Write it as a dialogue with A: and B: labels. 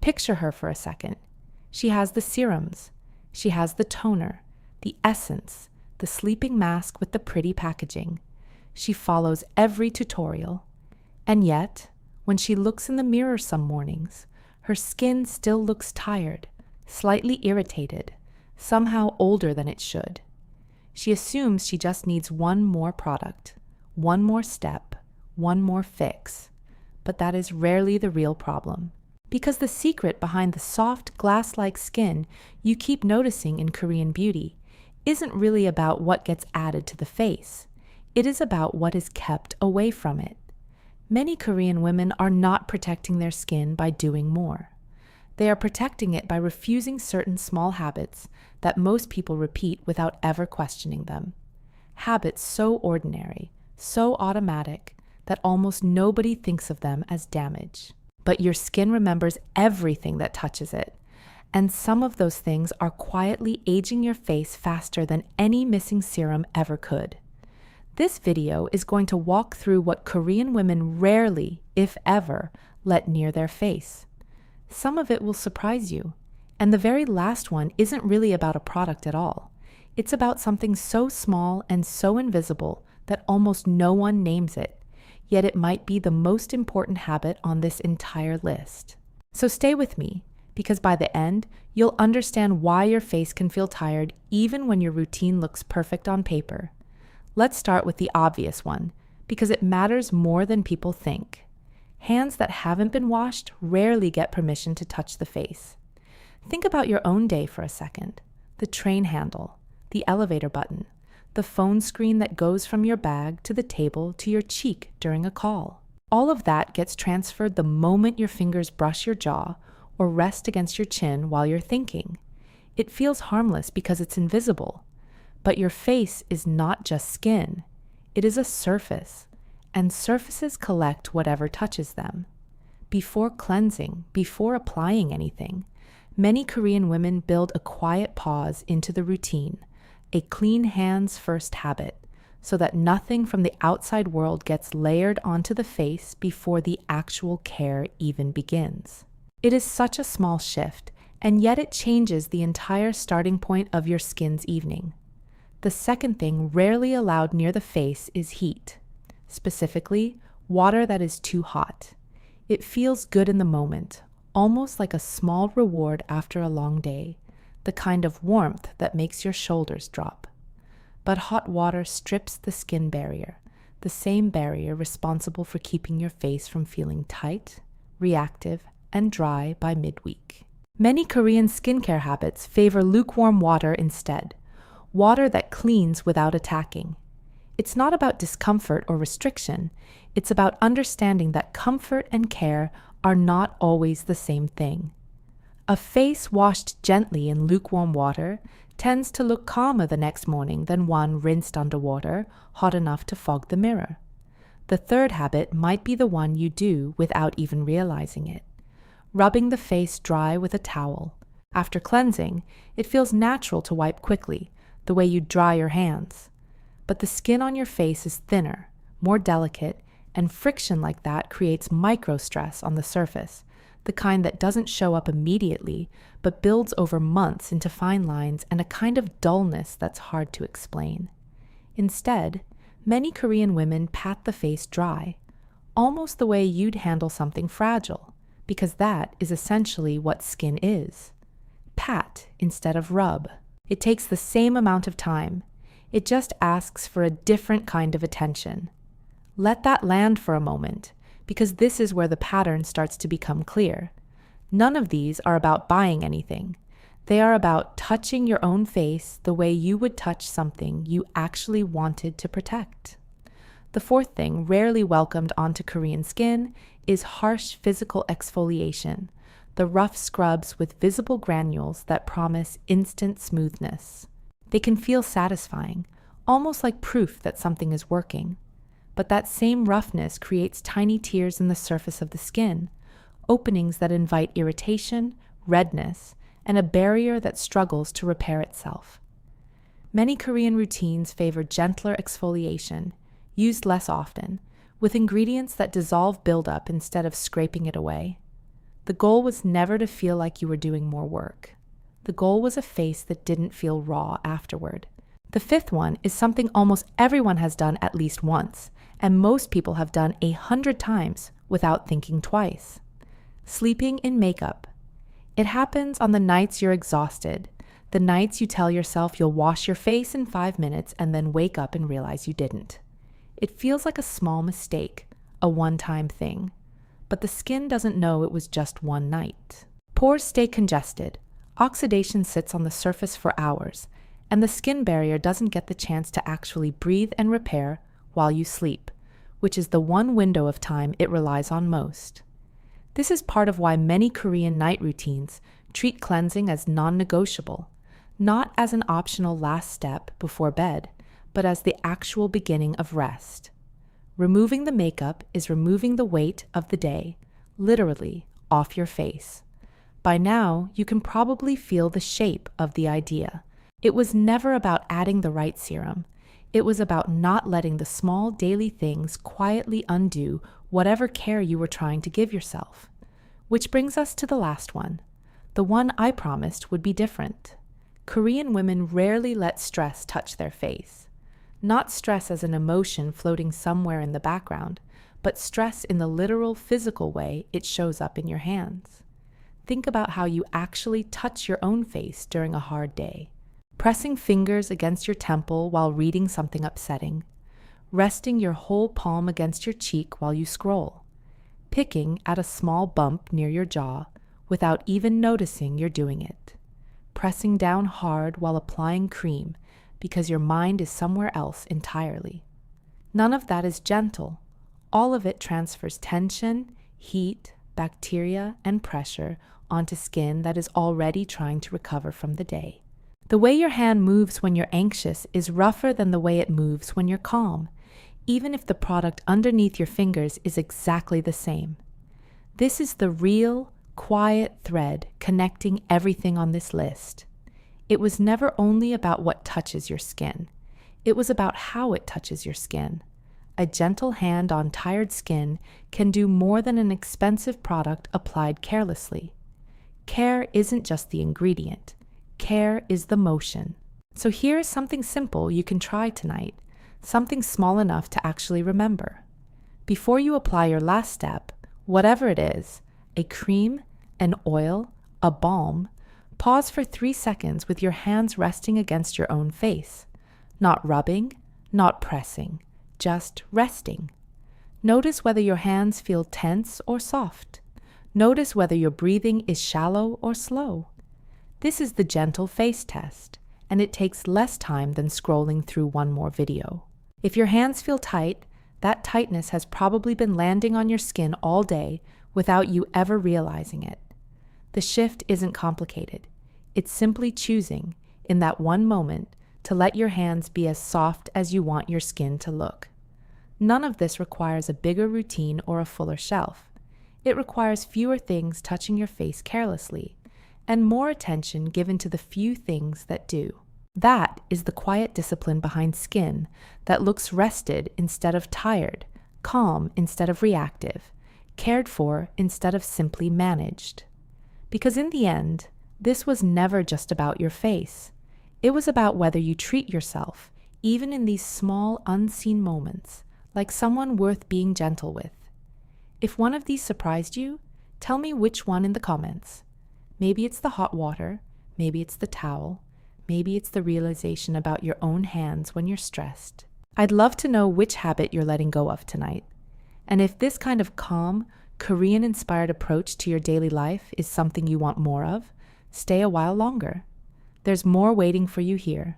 A: Picture her for a second. She has the serums. She has the toner, the essence, the sleeping mask with the pretty packaging. She follows every tutorial. And yet, when she looks in the mirror some mornings, her skin still looks tired, slightly irritated, somehow older than it should. She assumes she just needs one more product, one more step, one more fix. But that is rarely the real problem. Because the secret behind the soft, glass-like skin you keep noticing in Korean beauty isn't really about what gets added to the face. It is about what is kept away from it. Many Korean women are not protecting their skin by doing more. They are protecting it by refusing certain small habits that most people repeat without ever questioning them. Habits so ordinary, so automatic, that almost nobody thinks of them as damage. But your skin remembers everything that touches it. And some of those things are quietly aging your face faster than any missing serum ever could. This video is going to walk through what Korean women rarely, if ever, let near their face. Some of it will surprise you. And the very last one isn't really about a product at all. It's about something so small and so invisible that almost no one names it. Yet it might be the most important habit on this entire list. So stay with me, because by the end, you'll understand why your face can feel tired even when your routine looks perfect on paper. Let's start with the obvious one, because it matters more than people think. Hands that haven't been washed rarely get permission to touch the face. Think about your own day for a second. The train handle, the elevator button, the phone screen that goes from your bag to the table to your cheek during a call. All of that gets transferred the moment your fingers brush your jaw or rest against your chin while you're thinking. It feels harmless because it's invisible. But your face is not just skin. It is a surface, and surfaces collect whatever touches them. Before cleansing, before applying anything, many Korean women build a quiet pause into the routine, a clean hands first habit, so that nothing from the outside world gets layered onto the face before the actual care even begins. It is such a small shift, and yet it changes the entire starting point of your skin's evening. The second thing rarely allowed near the face is heat. Specifically, water that is too hot. It feels good in the moment, almost like a small reward after a long day, the kind of warmth that makes your shoulders drop. But hot water strips the skin barrier, the same barrier responsible for keeping your face from feeling tight, reactive, and dry by midweek. Many Korean skincare habits favor lukewarm water instead, water that cleans without attacking. It's not about discomfort or restriction, it's about understanding that comfort and care are not always the same thing. A face washed gently in lukewarm water tends to look calmer the next morning than one rinsed underwater, hot enough to fog the mirror. The third habit might be the one you do without even realizing it. Rubbing the face dry with a towel. After cleansing, it feels natural to wipe quickly, the way you dry your hands. But the skin on your face is thinner, more delicate, and friction like that creates micro-stress on the surface, the kind that doesn't show up immediately, but builds over months into fine lines and a kind of dullness that's hard to explain. Instead, many Korean women pat the face dry, almost the way you'd handle something fragile, because that is essentially what skin is. Pat instead of rub. It takes the same amount of time. It just asks for a different kind of attention. Let that land for a moment, because this is where the pattern starts to become clear. None of these are about buying anything. They are about touching your own face the way you would touch something you actually wanted to protect. The fourth thing rarely welcomed onto Korean skin is harsh physical exfoliation, the rough scrubs with visible granules that promise instant smoothness. They can feel satisfying, almost like proof that something is working. But that same roughness creates tiny tears in the surface of the skin, openings that invite irritation, redness, and a barrier that struggles to repair itself. Many Korean routines favor gentler exfoliation, used less often, with ingredients that dissolve buildup instead of scraping it away. The goal was never to feel like you were doing more work. The goal was a face that didn't feel raw afterward. The fifth one is something almost everyone has done at least once, and most people have done 100 times without thinking twice. Sleeping in makeup. It happens on the nights you're exhausted, the nights you tell yourself you'll wash your face in 5 minutes and then wake up and realize you didn't. It feels like a small mistake, a one-time thing, but the skin doesn't know it was just one night. Pores stay congested. Oxidation sits on the surface for hours, and the skin barrier doesn't get the chance to actually breathe and repair while you sleep, which is the one window of time it relies on most. This is part of why many Korean night routines treat cleansing as non-negotiable, not as an optional last step before bed, but as the actual beginning of rest. Removing the makeup is removing the weight of the day, literally, off your face. By now, you can probably feel the shape of the idea. It was never about adding the right serum. It was about not letting the small daily things quietly undo whatever care you were trying to give yourself. Which brings us to the last one, the one I promised would be different. Korean women rarely let stress touch their face. Not stress as an emotion floating somewhere in the background, but stress in the literal physical way it shows up in your hands. Think about how you actually touch your own face during a hard day. Pressing fingers against your temple while reading something upsetting. Resting your whole palm against your cheek while you scroll. Picking at a small bump near your jaw without even noticing you're doing it. Pressing down hard while applying cream because your mind is somewhere else entirely. None of that is gentle. All of it transfers tension, heat, bacteria, and pressure onto skin that is already trying to recover from the day. The way your hand moves when you're anxious is rougher than the way it moves when you're calm, even if the product underneath your fingers is exactly the same. This is the real, quiet thread connecting everything on this list. It was never only about what touches your skin. It was about how it touches your skin. A gentle hand on tired skin can do more than an expensive product applied carelessly. Care isn't just the ingredient. Care is the motion. So here is something simple you can try tonight, something small enough to actually remember. Before you apply your last step, whatever it is, a cream, an oil, a balm, pause for 3 seconds with your hands resting against your own face. Not rubbing, not pressing, just resting. Notice whether your hands feel tense or soft. Notice whether your breathing is shallow or slow. This is the gentle face test, and it takes less time than scrolling through one more video. If your hands feel tight, that tightness has probably been landing on your skin all day without you ever realizing it. The shift isn't complicated. It's simply choosing, in that one moment, to let your hands be as soft as you want your skin to look. None of this requires a bigger routine or a fuller shelf. It requires fewer things touching your face carelessly, and more attention given to the few things that do. That is the quiet discipline behind skin that looks rested instead of tired, calm instead of reactive, cared for instead of simply managed. Because in the end, this was never just about your face. It was about whether you treat yourself, even in these small, unseen moments, like someone worth being gentle with. If one of these surprised you, tell me which one in the comments. Maybe it's the hot water, maybe it's the towel, maybe it's the realization about your own hands when you're stressed. I'd love to know which habit you're letting go of tonight. And if this kind of calm, Korean-inspired approach to your daily life is something you want more of, stay a while longer. There's more waiting for you here.